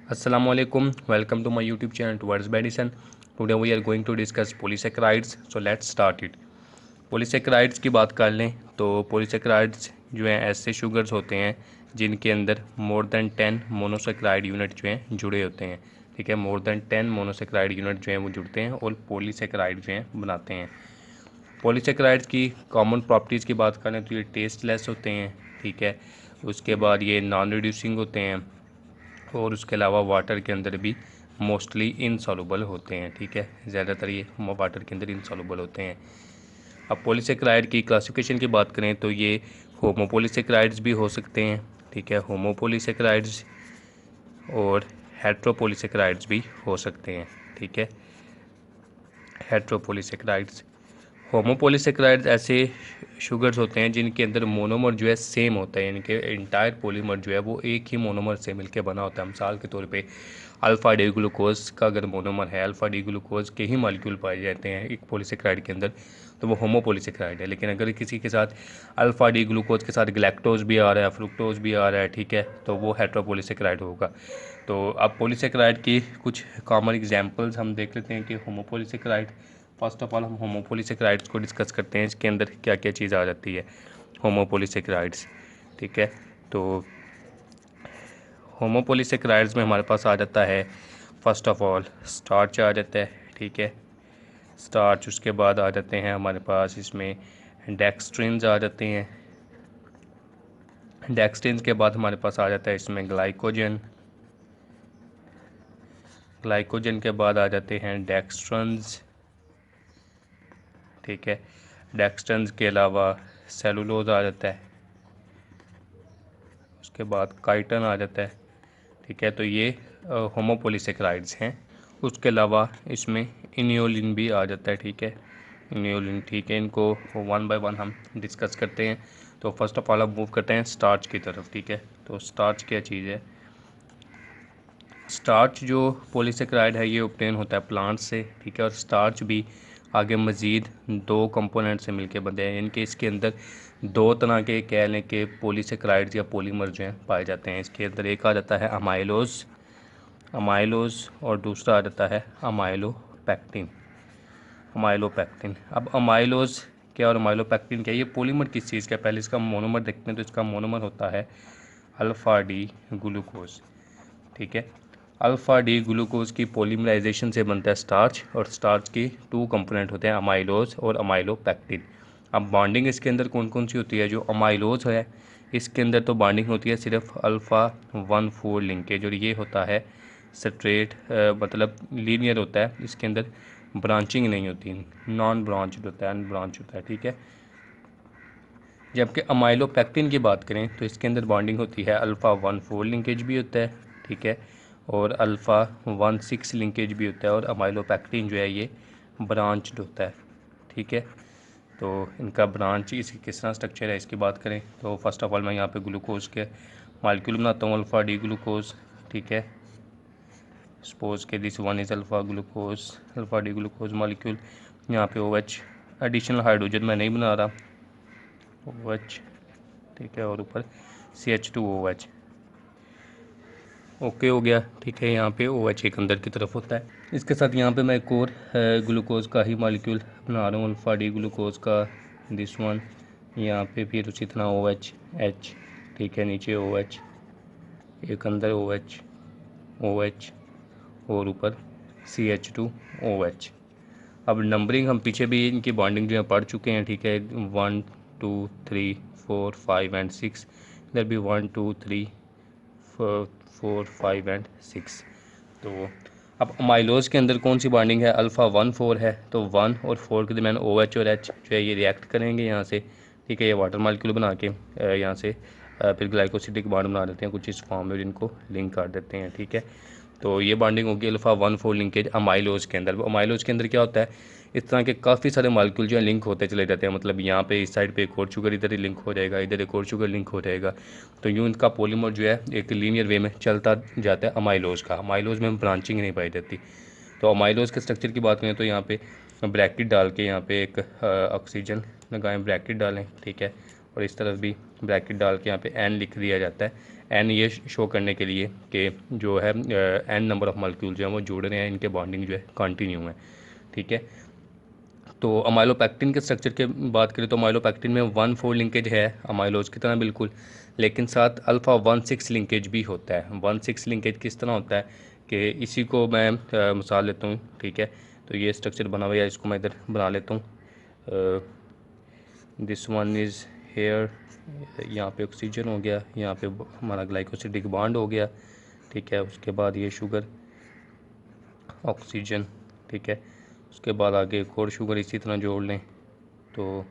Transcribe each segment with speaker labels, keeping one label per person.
Speaker 1: Assalamualaikum. Welcome to my YouTube channel Towards Medicine. Today we are going to discuss polysaccharides. So let's start it. polysaccharides की बात कर लें तो polysaccharides जो हैं ऐसे शुगर्स होते हैं जिनके अंदर मोर देन 10 मोनोसेक्राइड यूनिट जो हैं जुड़े होते हैं। ठीक है, मोर देन 10 मोनोसेक्राइड यूनिट जो हैं वो जुड़ते हैं और पॉलीसेक्राइड जो हैं बनाते हैं। पॉलीसेक्राइड्स की कॉमन प्रॉपर्टीज़ की बात करें तो ये टेस्टलेस होते हैं। ठीक है, उसके बाद ये नॉन रिड्यूसिंग होते हैं और उसके अलावा वाटर के अंदर भी मोस्टली इनसॉल्युबल होते हैं। ठीक है, ज़्यादातर ये वाटर के अंदर इनसॉल्युबल होते हैं। अब पॉलीसेक्राइड की क्लासिफिकेशन की बात करें तो ये होमोपॉलीसेक्राइड्स भी हो सकते हैं। ठीक है, होमोपॉलीसेक्राइड्स और हेट्रोपॉलीसेक्राइड्स भी हो सकते हैं। ठीक है, हेट्रोपॉलीसेक्राइड्स। होमोपॉलीसेक्राइड्स ऐसे शुगर्स होते हैं जिनके अंदर मोनोमर जो है सेम होता है, यानी कि इंटायर पॉलीमर जो है वो एक ही मोनोमर से मिलकर बना होता है। मिसाल के तौर पे अल्फ़ा डी ग्लूकोज का अगर मोनोमर है, अल्फ़ा डी ग्लूकोज के ही मॉलिक्यूल पाए जाते हैं एक पॉलीसेक्राइड के अंदर, तो वो होमोपॉलीसेक्राइड है। लेकिन अगर किसी के साथ अल्फ़ा डी ग्लूकोज के साथ ग्लैक्टोज भी आ रहा है, फ्रुक्टोज भी आ रहा है, ठीक है, तो वो हेट्रोपॉलीसेक्राइड होगा। तो अब पॉलीसेक्राइड की कुछ कॉमन एग्जांपल्स हम देख लेते हैं कि होमोपॉलीसेक्राइड। फर्स्ट ऑफ ऑल हम होमोपॉलीसेक्राइड्स को डिस्कस करते हैं, इसके अंदर क्या क्या चीज़ आ जाती है होमोपॉलीसेक्राइड्स। ठीक है, तो होमोपॉलीसेक्राइड्स में हमारे पास आ जाता है फर्स्ट ऑफ ऑल स्टार्च आ जाता है। ठीक है, स्टार्च, उसके बाद आ जाते हैं हमारे पास इसमें डेक्स्ट्रिन्स आ जाते हैं। डेक्स्ट्रिन्स के बाद हमारे पास आ जाता है इसमें ग्लाइकोजन। ग्लाइकोजन के बाद आ जाते हैं डेक्स्ट्रन्स। ठीक है, डेक्स्ट्रन्स के अलावा सेलुलोज आ जाता है, उसके बाद काइटन आ जाता है। ठीक है, तो ये होमोपॉलीसेक्राइड्स हैं। उसके अलावा इसमें इनियोलिन भी आ जाता है। ठीक है, इनियोलिन। ठीक है, इनको वन बाय वन हम डिस्कस करते हैं। तो फर्स्ट ऑफ ऑल हम मूव करते हैं स्टार्च की तरफ। ठीक है, तो स्टार्च क्या चीज़ है? स्टार्च जो पॉलीसेक्राइड है ये ऑब्टेन होता है प्लांट से। ठीक है, और स्टार्च भी आगे मज़ीद दो कंपोनेंट से मिलके बनते हैं, यानी कि इसके अंदर दो तरह के कह लें कि पॉलीसेक्राइड्स या पॉलीमर जो हैं पाए जाते हैं। इसके अंदर एक आ जाता है अमाइलोज, अमाइलोज, और दूसरा आ जाता है अमाइलोपेक्टिन। अमाइलोपेक्टिन। अब अमाइलोज क्या और अमाइलोपेक्टिन क्या, ये पॉलीमर किस चीज़ का? पहले इसका मोनोमर देखते हैं, तो इसका मोनोमर होता है अल्फ़ा डी ग्लूकोज। ठीक है, अल्फ़ा डी ग्लूकोज की पॉलीमराइजेशन से बनता है स्टार्च, और स्टार्च की टू कंपोनेंट होते हैं अमाइलोज और अमाइलोपेक्टिन। अब बॉन्डिंग इसके अंदर कौन कौन सी होती है? जो अमाइलोज है इसके अंदर तो बॉन्डिंग होती है सिर्फ अल्फ़ा 1,4 लिंकेज, और ये होता है स्ट्रेट, मतलब लीनियर होता है, इसके अंदर ब्रांचिंग नहीं होती, नॉन ब्रांच होता है, अनब्रांच होता है। ठीक है, जबकि अमाइलोपेक्टिन की बात करें तो इसके अंदर बॉन्डिंग होती है अल्फ़ा 1,4 लिंकेज भी होता है। ठीक है, और अल्फ़ा 1,6 लिंकेज भी होता है, और अमाइलोपेक्टिन जो है ये ब्रांच्ड होता है। ठीक है, तो इनका ब्रांच इसकी किस तरह स्ट्रक्चर है इसकी बात करें तो फर्स्ट ऑफ ऑल मैं यहाँ पे ग्लूकोज के मॉलिक्यूल बनाता हूँ, अल्फ़ा डी ग्लूकोज। ठीक है, सपोज के this one is alpha glucose, alpha D glucose molecule. यहाँ पे OH एडिशनल हाइड्रोजन मैं नहीं बना रहा, OH। ठीक है, और ऊपर CH2OH। ओके हो गया। ठीक है, यहाँ पे OH एक अंदर की तरफ होता है। इसके साथ यहाँ पे मैं एक और ग्लूकोज का ही मॉलिक्यूल बना रहा हूँ, अल्फ़ा डी ग्लूकोज का, दिस वन। यहाँ पे फिर उसी तरह OH H। ठीक है, नीचे OH, एक अंदर OH OH, और ऊपर CH2OH। अब नंबरिंग हम पीछे भी इनकी बॉन्डिंग जो है पढ़ चुके हैं। ठीक है, 1 2 3 4 5 एंड 6, इधर भी 1 2 3 4 5 एंड 6। तो अब अमाइलोज के अंदर कौन सी बॉन्डिंग है? अल्फ़ा 1,4 है, तो 1 और 4 के दरमियान OH और H जो है ये रिएक्ट करेंगे यहाँ से। ठीक है, ये वाटर मालिक्यूल बना के यहाँ से फिर ग्लाइकोसिडिक बॉन्ड बना देते हैं कुछ इस फॉर्म में, इनको लिंक कर देते हैं। ठीक है, तो ये बॉन्डिंग होगी अल्फ़ा 1,4 लिंकेज अमाइलोज के अंदर। अमाइलोज के अंदर क्या होता है? इस तरह के काफ़ी सारे मॉलिक्यूल जो है लिंक होते चले जाते हैं, मतलब यहाँ पे इस साइड पे एक और शुगर इधर ही लिंक हो जाएगा, इधर एक और शुगर लिंक हो जाएगा। तो यूँ इनका पॉलीमर जो है एक लीनियर वे में चलता जाता है अमाइलोज का। अमाइलोज में ब्रांचिंग नहीं पाई जाती। तो अमाइलोज के स्ट्रक्चर की बात करें तो यहाँ पे ब्रैकेट डाल के यहाँ पे एक ऑक्सीजन लगाएं, ब्रैकेट डालें। ठीक है, और इस तरफ भी ब्रैकेट डाल के यहाँ पे N लिख दिया जाता है। एन ये शो करने के लिए कि जो है एन नंबर ऑफ मॉलिक्यूल जो है वो जुड़ रहे हैं, इनके बॉन्डिंग जो है कंटिन्यू है। ठीक है, तो अमाइलोपेक्टिन के स्ट्रक्चर की बात करें तो अमाइलोपेक्टिन में 1,4 लिंकेज है अमाइलोज की तरह बिल्कुल, लेकिन साथ अल्फ़ा 1,6 लिंकेज भी होता है। 1,6 लिंकेज किस तरह होता है कि इसी को मैं मिसाल लेता हूँ। ठीक है, तो ये स्ट्रक्चर बना हुआ है, इसको मैं इधर बना लेता हूँ। दिस वन इज़ हेयर, यहाँ पे ऑक्सीजन हो गया, यहाँ पे हमारा ग्लाइकोसिडिक बॉन्ड हो गया। ठीक है, उसके बाद ये शुगर, ऑक्सीजन। ठीक है, उसके बाद आगे एक और शुगर इसी तरह जोड़ लें तो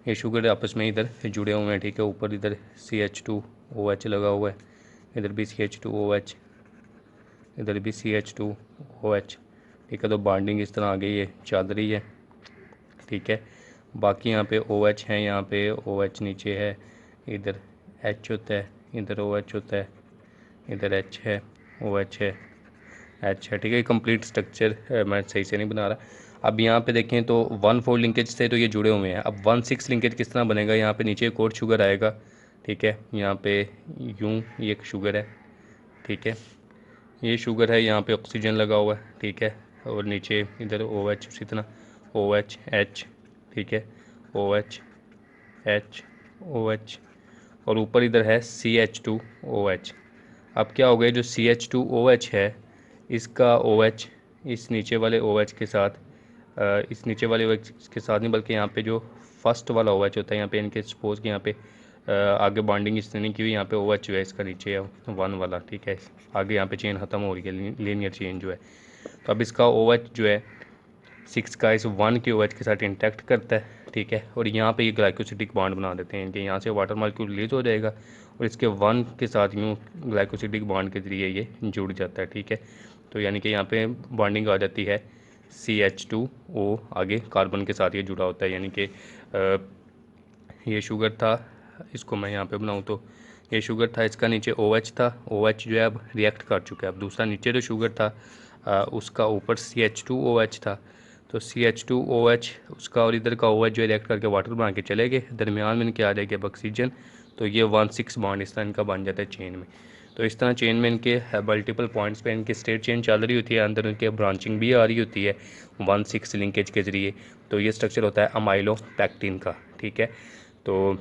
Speaker 1: ये शुगर आपस में इधर जुड़े हुए हैं। ठीक है, ऊपर इधर CH2OH लगा हुआ है, इधर भी CH2OH, इधर भी CH2OH। ठीक है, तो बॉन्डिंग इस तरह आ गई है, चल रही है। ठीक है, बाकी यहाँ पे OH है, यहाँ पे OH नीचे है, इधर H होता है, इधर OH होता है, इधर H है, OH है, H है। ठीक है, कंप्लीट स्ट्रक्चर मैं सही से नहीं बना रहा। अब यहाँ पे देखें तो 1,4 लिंकेज से तो ये जुड़े हुए हैं। अब 1,6 लिंकेज किस तरह बनेगा, यहाँ पे नीचे एक और शुगर आएगा। ठीक है, यहाँ पे यूँ ये एक शुगर है। ठीक है, ये शुगर है, यहाँ पे ऑक्सीजन लगा हुआ है। ठीक है, और नीचे इधर OH उसी तरह OH H। ठीक है, OH H OH, और ऊपर इधर है CH2OH। अब क्या हो गया, जो CH2OH है इसका OH इस नीचे वाले OH के साथ इस नीचे वाले OH के साथ नहीं, बल्कि यहाँ पे जो फर्स्ट वाला OH होता है, यहाँ पे इनके सपोज कि यहाँ पे आगे बॉन्डिंग इसने नहीं की हुई, यहाँ पे OH जो है इसका नीचे है 1 वाला। ठीक है, आगे यहाँ पे चेन ख़त्म हो रही है, लीनियर चेन जो है। तो अब इसका OH जो है 6 का इस 1 के OH के साथ इंटैक्ट करता है। ठीक है, और यहाँ पे ये ग्लाइकोसिडिक बॉन्ड बना देते हैं, इनके यहाँ से वाटर मॉलिक्यूल रिलीज हो जाएगा और इसके 1 के साथ यूँ ग्लाइकोसिडिक बॉन्ड के ज़रिए ये जुड़ जाता है। ठीक है, तो यानी कि यहाँ पे बॉन्डिंग आ जाती है CH2O, आगे कार्बन के साथ ये जुड़ा होता है। यानी कि ये शुगर था, इसको मैं यहाँ पे बनाऊँ तो ये शुगर था, इसका नीचे OH था, OH जो है अब रिएक्ट कर चुका है। अब दूसरा नीचे जो शुगर था उसका ऊपर CH2OH था, तो CH2OH उसका और इधर का OH जो रिएक्ट करके वाटर बना के चले गए, दरमियान में इनके आ जाएगी अब ऑक्सीजन। तो ये 1,6 बॉन्ड इस तरह इनका बन जाता है चेन में। तो इस तरह चेन में इनके मल्टीपल पॉइंट्स पे इनकी स्टेट चेन चल रही होती है, अंदर इनके ब्रांचिंग भी आ रही होती है 1,6 लिंकेज के ज़रिए। तो ये स्ट्रक्चर होता है अमाइलोपेक्टिन का। ठीक है, तो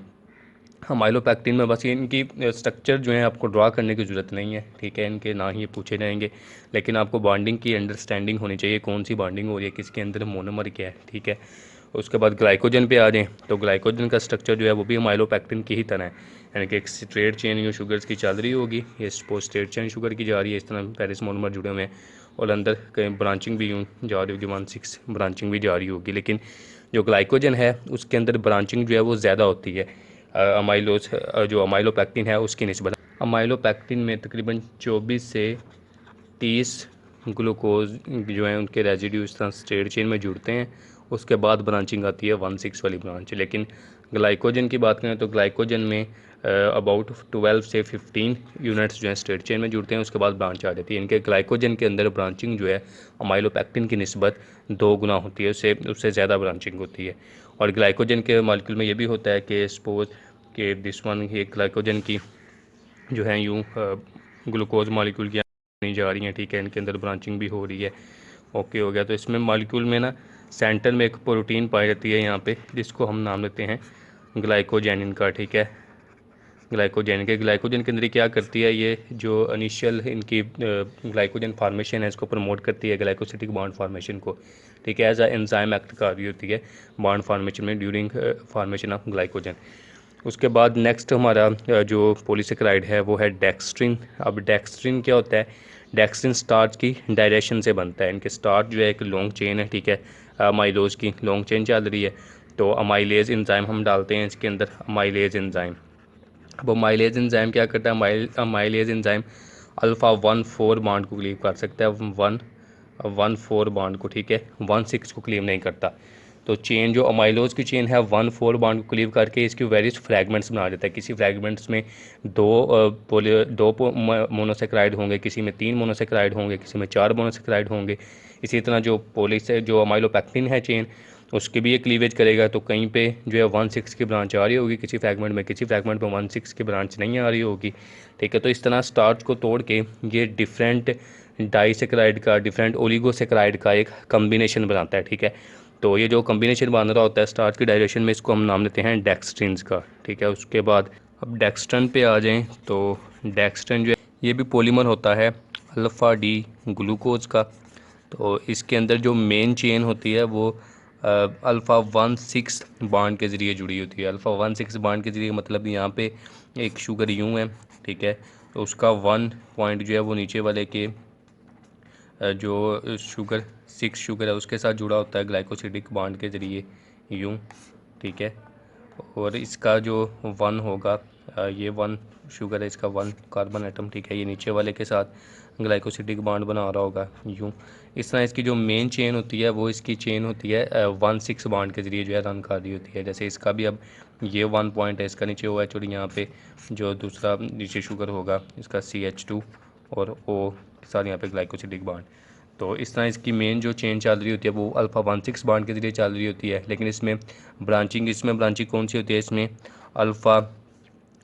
Speaker 1: अमाइलोपेक्टिन में बस ये इनकी स्ट्रक्चर जो है आपको ड्रा करने की ज़रूरत नहीं है। ठीक है, इनके ना ही ये पूछे जाएंगे, लेकिन आपको बॉन्डिंग की अंडरस्टैंडिंग होनी चाहिए, कौन सी बॉन्डिंग हो रही है, किसके अंदर मोनोमर क्या है। ठीक है, उसके बाद ग्लाइकोजन पे आ जाएँ तो ग्लाइकोजन का स्ट्रक्चर जो है वो भी अमाइलोपेक्टिन की ही तरह है, यानी कि एक स्ट्रेट चेन यूँ शुगर्स की चल रही होगी, ये सपोज स्ट्रेट चेन शुगर की जा रही है, इस तरह पेरिस मोनोमर जुड़े हुए हैं और अंदर कहीं ब्रांचिंग भी यूँ जा रही होगी, 1,6 ब्रांचिंग भी जा रही होगी। लेकिन जो ग्लाइकोजन है उसके अंदर ब्रांचिंग जो है वो ज़्यादा होती है अमाइलोज जो अमाइलोपेक्टिन है उसकी निस्बत। अमाइलोपेक्टिन में तकरीबन 24 से 30 ग्लूकोज जो है उनके रेजिड्यू इस तरह स्ट्रेट चेन में जुड़ते हैं, उसके बाद ब्रांचिंग आती है 1,6 वाली ब्रांच। लेकिन ग्लाइकोजन की बात करें तो ग्लाइकोजन में अबाउट 12 से 15 यूनिट्स जो है स्ट्रेट चेन में जुड़ते हैं, उसके बाद ब्रांच आ जाती है। इनके ग्लाइकोजन के अंदर ब्रांचिंग जो है अमाइलोपेक्टिन की निस्बत 2 गुना होती है, उससे ज़्यादा ब्रांचिंग होती है। और ग्लाइकोजन के मॉलिक्यूल में ये भी होता है कि सपोज कि दिस वन ये ग्लाइकोजन की जो है यूँ ग्लूकोज मॉलिक्यूल की नहीं जा रही हैं। ठीक है, इनके अंदर ब्रांचिंग भी हो रही है। ओके हो गया, तो इसमें मॉलिक्यूल में ना सेंटर में एक प्रोटीन पाई जाती है यहाँ पे, जिसको हम नाम लेते हैं ग्लाइकोजेनिन का। ठीक है, ग्लाइकोजन के अंदर क्या करती है, ये जो इनिशियल इनकी ग्लाइकोजन फार्मेशन है इसको प्रमोट करती है, ग्लाइकोसिडिक बॉन्ड फार्मेशन को। ठीक है, एज अ एंजाइम एक्ट कर रही होती है बॉन्ड फार्मेशन में ड्यूरिंग फार्मेशन ऑफ ग्लाइकोजन। उसके बाद नेक्स्ट हमारा जो पॉलीसेकेराइड है वो है डेक्स्ट्रिन। अब डेक्स्ट्रिन क्या होता है, डेक्स्ट्रिन स्टार्च की डायरेक्शन से बनता है। इनके स्टार्च जो है एक लॉन्ग चेन है। ठीक है, अमाइलोज की लॉन्ग चेन चल रही है, तो अमाइलेज एंजाइम हम डालते हैं इसके अंदर, अमाइलेज एंजाइम। अब अमाइलेज एंजाइम क्या करता है, अमाइलेज एंजाइम अल्फ़ा 1,4 बॉन्ड को क्लीव कर सकता है, 1,4 बॉन्ड को। ठीक है, 1,6 को क्लीव नहीं करता। तो चेन जो अमाइलोज की चेन है 1,4 बॉन्ड को क्लीव करके इसकी वेरियस फ्रैगमेंट्स बना देता है। किसी फ्रैगमेंट्स में दो मोनोसेक्राइड होंगे, किसी में 3 मोनोसेक्राइड होंगे, किसी में 4 मोनोसेक्राइड होंगे। इसी तरह जो अमाइलोपेक्टिन है चेन उसके भी ये क्लीवेज करेगा। तो कहीं पे जो है 1,6 की ब्रांच आ रही होगी किसी फ्रैगमेंट में, किसी फ्रैगमेंट में 1,6 की ब्रांच नहीं आ रही होगी, ठीक है। तो इस तरह स्टार्च को तोड़ के ये डिफरेंट डाइसेक्राइड का, डिफरेंट ओलिगोसेक्राइड का एक कम्बिनेशन बनाता है, ठीक है। तो ये जो कम्बिनेशन बन रहा होता है स्टार्च की डाइजेशन में, इसको हम नाम लेते हैं डेक्सट्रिन्स का, ठीक है। उसके बाद अब डेक्सट्रन पे आ जाएं तो डेक्सट्रन जो है ये भी पॉलीमर होता है अल्फ़ा डी ग्लूकोज का। तो इसके अंदर जो मेन चेन होती है वो अल्फ़ा 1,6 बांड के ज़रिए जुड़ी होती है। अल्फ़ा 1,6 बांड के ज़रिए मतलब यहाँ पे एक शुगर यूँ है, ठीक है। तो उसका 1 पॉइंट जो है वो नीचे वाले के जो शुगर 6 शुगर है उसके साथ जुड़ा होता है ग्लाइकोसिडिक बांड के ज़रिए यूँ, ठीक है। और इसका जो 1 होगा, ये 1 शुगर है, इसका 1 कार्बन एटम, ठीक है, ये नीचे वाले के साथ ग्लाइकोसिडिक बांड बना रहा होगा यूँ। इस तरह इसकी जो मेन चेन होती है वो इसकी चेन होती है 1,6 बांड के ज़रिए जो है रन कर रही होती है। जैसे इसका भी अब ये 1 पॉइंट है, इसका नीचे OH और यहाँ पे जो दूसरा नीचे शुगर होगा इसका CH2 और O के साथ यहाँ पे ग्लाइकोसिडिक बांड। तो इस तरह इसकी मेन जो चेन चल रही होती है वो अल्फ़ा 1,6 बांड के ज़रिए चल रही होती है। लेकिन इसमें ब्रांचिंग कौन सी होती है, इसमें अल्फ़ा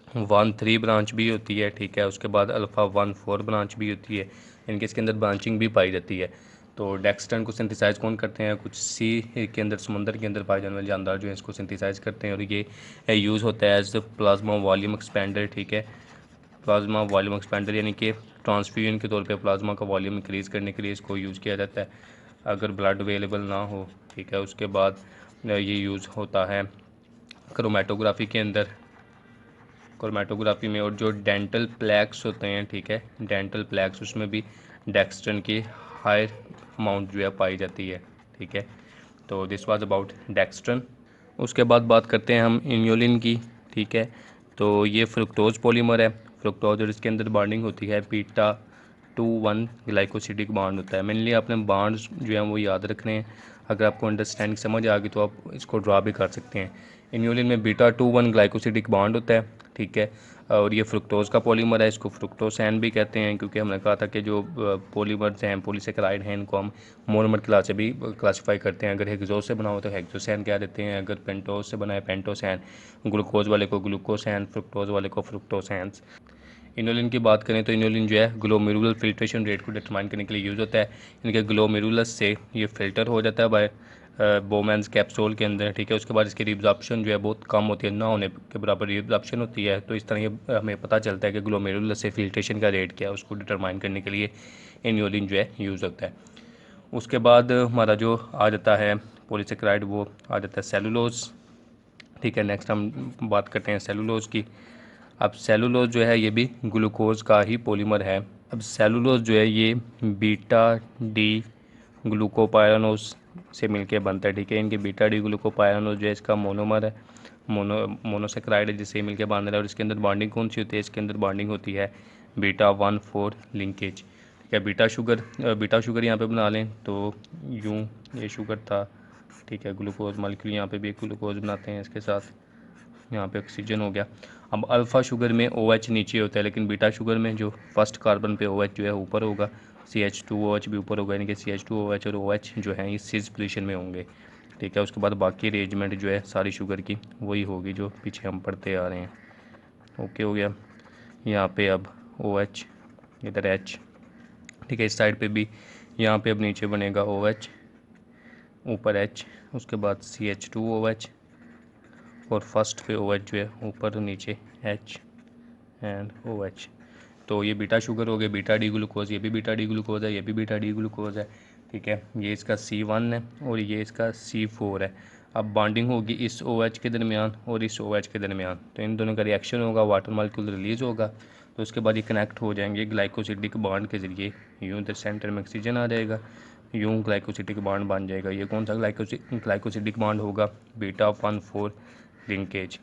Speaker 1: 1,3 ब्रांच भी होती है, ठीक है। उसके बाद अल्फ़ा 1,4 ब्रांच भी होती है, इनके इसके अंदर ब्रांचिंग भी पाई जाती है। तो डेक्सट्रन को सिंथेसाइज कौन करते हैं, कुछ सी के अंदर, समुंदर के अंदर पाए जाने वाले जानदार जो है इसको सिंथेसाइज करते हैं, और ये यूज़ होता है एज प्लाज्मा वॉल्यूम एक्सपेंडर, ठीक है। प्लाज्मा वॉल्यूम एक्सपेंडर यानी कि ट्रांसफ्यूजन के तौर पे प्लाज्मा का वॉल्यूम इंक्रीज़ करने के लिए इसको यूज़ किया जाता है अगर ब्लड अवेलेबल ना हो, ठीक है। उसके बाद ये यूज़ होता है क्रोमेटोग्राफी के अंदर, क्रोमेटोग्राफी में। और जो डेंटल प्लैक्स होते हैं, ठीक है, डेंटल प्लैक्स उसमें भी डेक्सट्रन की हाई अमाउंट जो है पाई जाती है, ठीक है। तो दिस वाज अबाउट डेक्सट्रन। उसके बाद बात करते हैं हम इन्योलिन की, ठीक है। तो ये फ्रुक्टोज पॉलीमर है, फ्रुक्टोज, और इसके अंदर बॉन्डिंग होती है बीटा 2,1 ग्लाइकोसिडिक बॉन्ड होता है। मेनली आपने बॉन्ड्स जो हैं वो याद रखने हैं, अगर आपको अंडरस्टैंडिंग समझ आ गई तो आप इसको ड्रा भी कर सकते हैं। इन्योलिन में बीटा 2,1 ग्लाइकोसिडिक बॉन्ड होता है, ठीक है। और ये फ्रुक्टोज का पॉलीमर है, इसको फ्रुक्टोसैन भी कहते हैं, क्योंकि हमने कहा था कि जो पॉलीमर्स हैं, पॉलीसेकेराइड हैं, इनको हम मोनोमर क्लास से भी क्लासीफाई करते हैं। अगर हेक्सोज से बना हो तो हेक्सोसैन कह देते हैं, अगर पेंटोज से बना है पेंटोसैन, ग्लूकोज वाले को ग्लूकोसैन, फ्रुक्टोज वाले को फ्रुक्टोसैन्स। इनोलिन की बात करें तो इनोलिन जो है ग्लोमेरुलर फिल्ट्रेशन रेट को डिटरमाइन करने के लिए यूज़ होता है। इनके ग्लोमेरुलस से ये फ़िल्टर हो जाता है बाय बोमैन्स कैप्सूल के अंदर, ठीक है। उसके बाद इसकी रिब्जॉर्प्शन जो है बहुत कम होती है, ना होने के बराबर रिब्जॉर्प्शन होती है। तो इस तरह ये हमें पता चलता है कि ग्लोमेरुलस से फिल्ट्रेशन का रेट क्या है, उसको डिटरमाइन करने के लिए इनोलिन जो है यूज़ होता है। उसके बाद हमारा जो आ जाता है पॉलीसेकेराइड, वो आ जाता है सेलुलोज, ठीक है। नेक्स्ट हम बात करते हैं सेलुलोज की। अब सेलुलोज जो है ये भी ग्लूकोज का ही पॉलीमर है। अब सेलुलोज जो है ये बीटा डी ग्लूकोपायरानोज से मिलके बनता है, ठीक है। इनके बीटा डी ग्लूकोपायरानोज जो है इसका मोनोमर है, मोनोसेक्राइड है, जिससे मिलके बन रहा है। और इसके अंदर बॉन्डिंग कौन सी होती है, इसके अंदर बॉन्डिंग होती है बीटा 1,4 लिंकेज, ठीक है। बीटा शुगर यहाँ पे बना लें तो यूँ ये शुगर था, ठीक है। ग्लूकोज मॉलिक्यूल यहाँ पे भी एक ग्लूकोज बनाते हैं, इसके साथ यहाँ पे ऑक्सीजन हो गया। अब अल्फ़ा शुगर में OH नीचे होता है, लेकिन बीटा शुगर में जो फर्स्ट कार्बन पे OH जो है ऊपर होगा, CH2OH भी ऊपर होगा, यानी कि CH2OH और OH जो है ये सिस पोजीशन में होंगे, ठीक है। उसके बाद बाकी अरेंजमेंट जो है सारी शुगर की वही होगी जो पीछे हम पढ़ते आ रहे हैं। ओके हो गया। यहाँ पे अब OH, इधर H, ठीक है। इस साइड पे भी यहाँ पे अब नीचे बनेगा OH, ऊपर H, उसके बाद CH2OH, और फर्स्ट पे OH जो है ऊपर और नीचे H एंड OH। तो ये बीटा शुगर हो गया, बीटा डी ग्लूकोज, ये भी बीटा डी ग्लूकोज है, ये भी बीटा डी ग्लूकोज है, ठीक है। ये इसका C1 है और ये इसका C4 है। अब बॉन्डिंग होगी इस OH के दरमियान और इस OH के दरमियान, तो इन दोनों का रिएक्शन होगा, वाटर मॉलिक्यूल रिलीज़ होगा, तो उसके बाद ये कनेक्ट हो जाएंगे ग्लाइकोसिडिक बॉन्ड के ज़रिए। यूँ इधर सेंटर में ऑक्सीजन आ जाएगा, यूँ ग्लाइकोसिडिक बॉन्ड बन जाएगा। ये कौन सा ग्लाइकोसिडिक बॉन्ड होगा, बीटा 1,4 लिंकेज।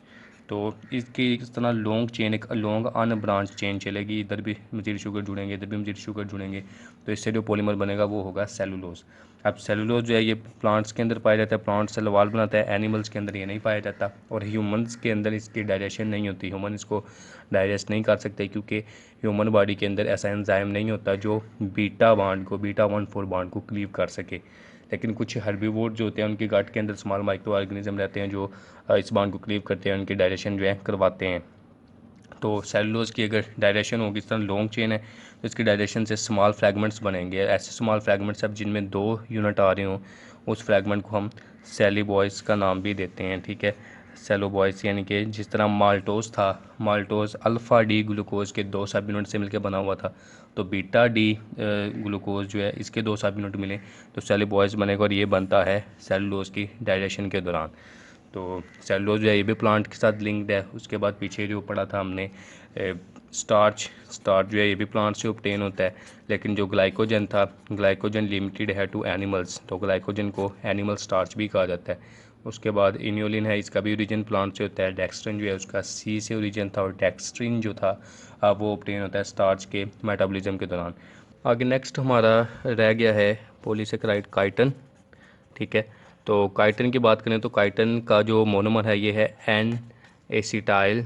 Speaker 1: तो इसकी इस तरह लॉन्ग चेन, एक लॉन्ग अन ब्रांच चेन चलेगी, इधर भी मज़ीद शुगर जुड़ेंगे, इधर भी मज़ीद शुगर जुड़ेंगे, तो इससे जो पॉलीमर बनेगा वो होगा सेलुलोज। अब सेलुलोज जो है ये प्लांट्स के अंदर पाया जाता है, प्लांट सेल वॉल बनाता है, एनिमल्स के अंदर ये नहीं पाया जाता, और ह्यूमंस के अंदर इसकी डाइजेशन नहीं होती, ह्यूमन इसको डाइजेस्ट नहीं कर सकते, क्योंकि ह्यूमन बॉडी के अंदर ऐसा एंजाइम नहीं होता जो बीटा 1,4 बॉन्ड को क्लीव कर सके। लेकिन कुछ हर्बीवोर जो होते हैं उनकी गट के अंदर स्मॉल माइक्रो ऑर्गेनिज्म रहते हैं जो इस बॉन्ड को क्लीव करते हैं, उनकी डायजेशन जो है करवाते हैं। तो सेलुलोज की अगर डायजेशन होगी, इस तरह लॉन्ग चेन है तो इसकी डायजेशन से स्मॉल फ्रैगमेंट्स बनेंगे। ऐसे स्मॉल फ्रैगमेंट्स अब जिनमें 2 यूनिट आ रहे हों, उस फ्रैगमेंट को हम सेलिबॉयस का नाम भी देते हैं, ठीक है। सेलोबॉयस यानी कि जिस तरह माल्टोज था, माल्टोज अल्फ़ा डी ग्लूकोज के 2 सब यूनिट से मिलकर बना हुआ था, तो बीटा डी ग्लूकोज जो है इसके 2 सब यूनिट मिले तो सेलिबॉयस बनेगा, और ये बनता है सेलुलोज की डायजेशन के दौरान। तो सेलुलोज जो है ये भी प्लांट के साथ लिंक्ड है। उसके बाद पीछे जो पढ़ा था हमने स्टार्च जो है ये भी प्लांट से ऑब्टेन होता है, लेकिन जो ग्लाइकोजन था, ग्लाइकोजन लिमिटेड है टू एनिमल्स, तो ग्लाइकोजन को एनिमल स्टार्च भी कहा जाता है। उसके बाद इन्योलिन है, इसका भी ओरिजिन प्लांट से होता है। डेक्स्ट्रिन जो है उसका सी से ओरिजिन था, और डेक्स्ट्रिन जो था वो ऑब्टेन होता है स्टार्च के मेटाबॉलिज्म के दौरान। आगे नेक्स्ट हमारा रह गया है पॉलीसेकेराइड काइटन, ठीक है। तो काइटन की बात करें तो काइटन का जो मोनोमर है ये है एन एसिटाइल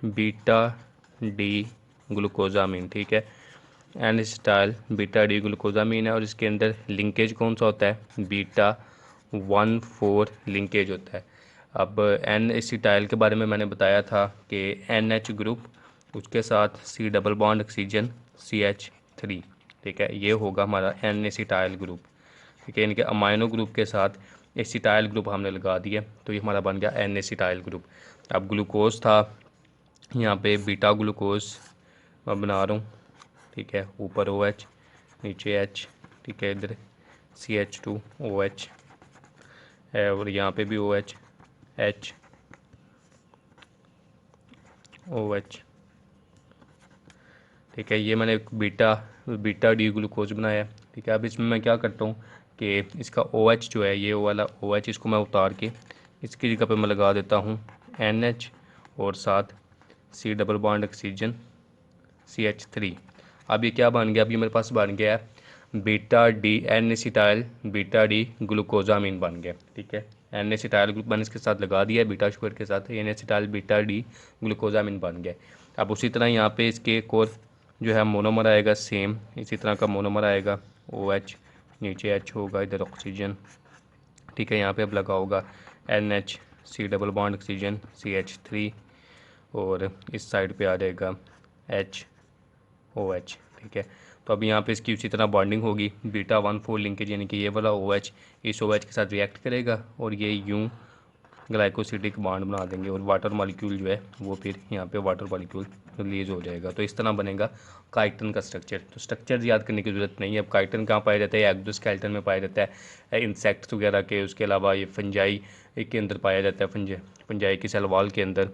Speaker 1: बीटा डी ग्लूकोजामीन, ठीक है। एन एसिटाइल बीटा डी ग्लूकोजामीन है, और इसके अंदर लिंकेज कौन सा होता है, बीटा 1,4 लिंकेज होता है। अब एन एसिटाइल के बारे में मैंने बताया था कि NH ग्रुप, उसके साथ C double bond oxygen CH3, ठीक है, ये होगा हमारा एन एसिटाइल ग्रुप, ठीक है। इनके अमाइनो ग्रुप के साथ एसिटाइल ग्रुप हमने लगा दिया तो ये हमारा बन गया एन एसिटाइल ग्रुप। अब ग्लूकोज था यहाँ पे बीटा ग्लूकोज मैं बना रहा हूँ, ठीक है, ऊपर OH नीचे H, ठीक है, इधर CH2 OH है, और यहाँ पे भी OH H OH, ठीक है। ये मैंने बीटा डी ग्लूकोज बनाया, ठीक है। अब इसमें मैं क्या करता हूँ कि इसका OH जो है, ये वाला OH, इसको मैं उतार के इसकी जगह पे मैं लगा देता हूँ NH और साथ C double bond oxygen CH3। अब ये क्या बन गया, अब ये मेरे पास बन गया है beta D N acetyl beta D glucosamine बन गया, ठीक है। एन एसिटाइल ग्रुप मैंने इसके साथ लगा दिया है, बीटा शुगर के साथ N acetyl beta D glucosamine बन गया। अब उसी तरह यहाँ पे इसके एक और जो है मोनोमर आएगा, सेम इसी तरह का मोनोमर आएगा, OH नीचे H होगा, इधर ऑक्सीजन, ठीक है। यहाँ पे अब लगा होगा NH C double bond oxygen CH3, और इस साइड पे आ जाएगा HOH, ठीक है। तो अब यहाँ पे इसकी उसी तरह बॉन्डिंग होगी, बीटा 1,4 लिंकेज, यानी कि ये वाला OH इस OH के साथ रिएक्ट करेगा और ये यूं ग्लाइकोसिडिक बॉन्ड बना देंगे, और वाटर मॉलिक्यूल जो है वो फिर यहाँ पे वाटर मॉलिक्यूल रिलीज़ हो जाएगा। तो इस तरह बनेगा काइटन का स्ट्रक्चर। तो स्ट्रक्चर याद करने की ज़रूरत नहीं है। अब काइटन कहाँ पाया जाता है, एक्सोस्केलेटन में पाया जाता है, इंसेक्ट्स वगैरह के, उसके अलावा ये फंजाई के अंदर पाया जाता है, फंजाई की सेल वॉल के अंदर।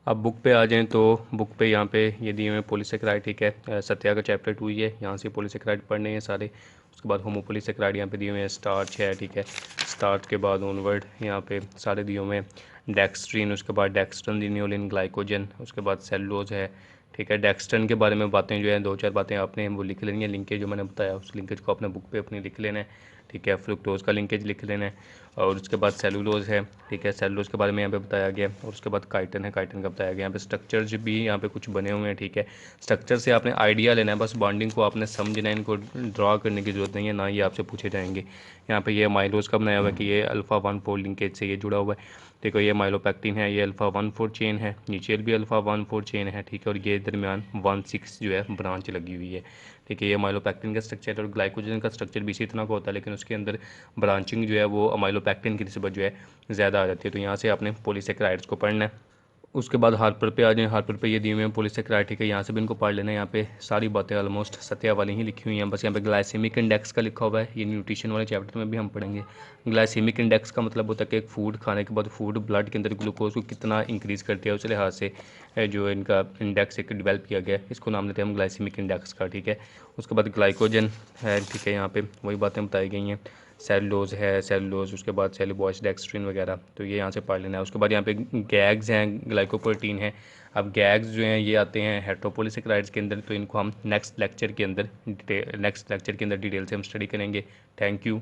Speaker 1: अब बुक पे आ जाएं तो बुक पे यहाँ पे ये दिए हुए पॉलीसेकेराइड, ठीक है, सत्या का चैप्टर 2 ही है, यहाँ से पॉलीसेकेराइड पढ़ने हैं सारे। उसके बाद होमोपॉलीसेकेराइड यहाँ पे दिए हुए हैं, स्टार्च है, ठीक है। स्टार्च के बाद ऑनवर्ड यहाँ पे सारे दिए हुए हैं, डेक्स्ट्रीन, उसके बाद डेक्स्ट्रन इन्योलिन ग्लाइकोजन, उसके बाद सेलुलोज है, ठीक है। डेक्स्ट्रन के बारे में बातें जो है 2-4 बातें आपने वो लिख लेनी है, लिंकेज जो मैंने बताया उस लिंकेज को अपने बुक पे अपनी लिख लेना है, ठीक है। फ्रुक्टोज का लिंकेज लिख लेना है, और उसके बाद सेलुलोज है, ठीक है, सेलुलोज के बारे में यहाँ पे बताया गया, और उसके बाद काइटन है, काइटन का बताया गया। यहाँ पे स्ट्रक्चर्स भी यहाँ पे कुछ बने हुए हैं, ठीक है। स्ट्रक्चर से आपने आइडिया लेना है, बस बॉन्डिंग को आपने समझना है, इनको ड्रा करने की ज़रूरत नहीं है, ना ये आपसे पूछे जाएंगे। यहाँ पे ये माइलोज का बनाया हुआ है कि ये अल्फ़ा 1,4 लिंकेज से ये जुड़ा हुआ है, देखो ये माइलोपैक्टिन है, ये अल्फ़ा 1,4 चेन है, नीचे भी अल्फ़ा 1,4 चेन है, ठीक है, और ये दरमियान 1,6 जो है ब्रांच लगी हुई है, ठीक है। ये माइलोपैक्टिन का स्ट्रक्चर और ग्लाइकोजन का स्ट्रक्चर भी इसी तरह का होता है, लेकिन उसके अंदर ब्रांचिंग जो है वो अमाइलोपैक्टिन की निस्बत जो है ज़्यादा आ जाती है। तो यहाँ से आपने पॉलीसेकेराइड्स को पढ़ना है। उसके बाद हार्पर पे आ जाएं, हार्पर पे ये दिए हुए हैं पॉलीसेकेराइड, ठीक है, यहाँ से भी इनको पढ़ लेना है। यहाँ पे सारी बातें ऑलमोस्ट सत्या वाली ही लिखी हुई हैं, बस यहाँ पे ग्लाइसेमिक इंडेक्स का लिखा हुआ है, ये न्यूट्रिशन वाले चैप्टर में भी हम पढ़ेंगे। ग्लाइसेमिक इंडेक्स का मतलब होता है कि एक फूड खाने के बाद फूड ब्लड के अंदर ग्लूकोज को कितना इंक्रीज़ करती है, उस लिहाज से जो इनका इंडेक्स एक डेवलप किया गया है, इसको नाम देते हैं हम ग्लाइसेमिक इंडेक्स का, ठीक है। उसके बाद ग्लाइकोजन है, ठीक है, यहाँ पे वही बातें बताई गई हैं। सेलुलोज है, सेलुलोज, उसके बाद सेलुबॉयस डेक्स्ट्रिन वगैरह, तो ये यहाँ से पढ़ लेना है। उसके बाद यहाँ पे गैग्स हैं, ग्लाइकोप्रोटीन है। अब गैग्स जो हैं ये आते हैं हेट्रोपोलीसेकेराइड्स के अंदर, तो इनको हम नेक्स्ट लेक्चर के अंदर डिटेल से हम स्टडी करेंगे। Thank you.